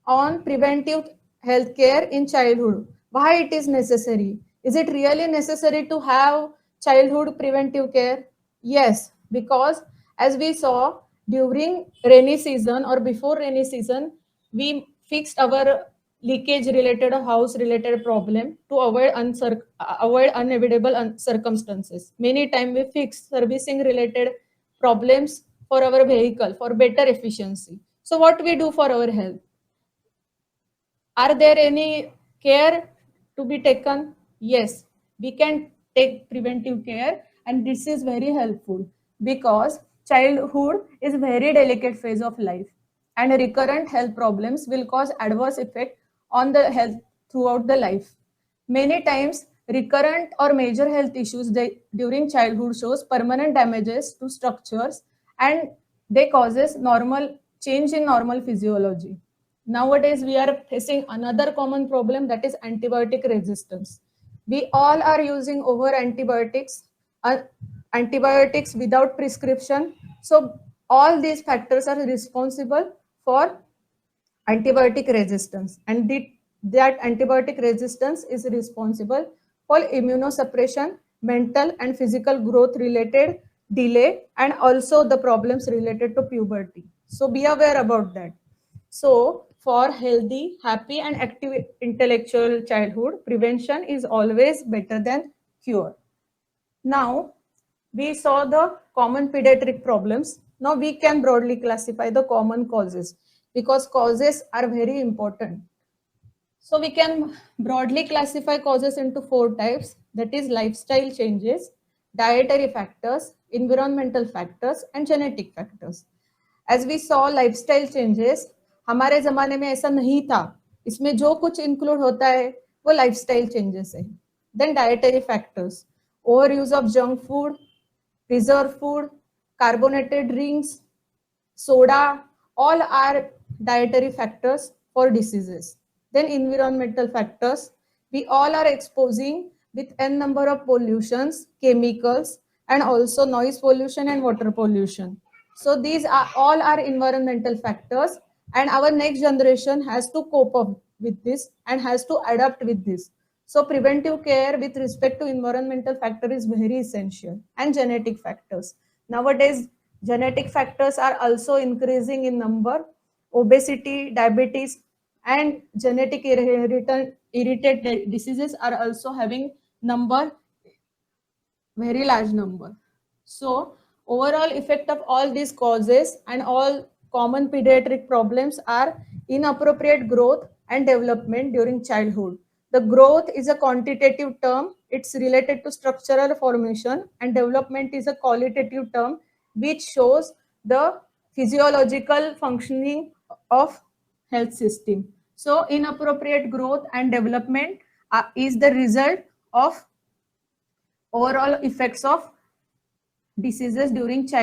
on preventive healthcare in childhood. Why it is necessary? Is it really necessary to have childhood preventive care? Yes, because as we saw during rainy season or before rainy season, we fixed our leakage related or house related problem to avoid unavoidable circumstances. Many times we fix servicing related problems for our vehicle for better efficiency. So what we do for our health? Are there any care to be taken? Yes, we can take preventive care, and this is very helpful because childhood is a very delicate phase of life, and recurrent health problems will cause adverse effect on the health throughout the life. Many times, recurrent or major health issues during childhood shows permanent damages to structures, and they causes normal change in normal physiology. Nowadays, we are facing another common problem, that is antibiotic resistance. We all are using over uh, antibiotics without prescription. So all these factors are responsible for antibiotic resistance, and that antibiotic resistance is responsible for immunosuppression, mental and physical growth related delay, and also the problems related to puberty. So be aware about that. So for healthy, happy and active intellectual childhood, prevention is always better than cure. Now, we saw the common pediatric problems. Now we can broadly classify the common causes because causes are very important. So we can broadly classify causes into four types, that is lifestyle changes, dietary factors, environmental factors and genetic factors. As we saw lifestyle changes, हमारे जमाने में ऐसा नहीं था, इसमें जो कुछ include होता है वो लाइफस्टाइल चेंजेस है. Then dietary factors, overuse of junk food, preserved food, carbonated drinks, soda, all are dietary factors for diseases. Then environmental factors, we all are exposing with n number of pollutions, chemicals, and also noise pollution and water pollution. So these are all are environmental factors, and our next generation has to cope up with this and has to adapt with this. So preventive care with respect to environmental factor is very essential, and genetic factors. Nowadays, genetic factors are also increasing in number. Obesity, diabetes, and genetic irritated diseases are also having number, very large number. So overall effect of all these causes and all common pediatric problems are inappropriate growth and development during childhood. The growth is a quantitative term, it's related to structural formation, and development is a qualitative term which shows the physiological functioning of health system. So inappropriate growth and development is the result of overall effects of diseases during childhood.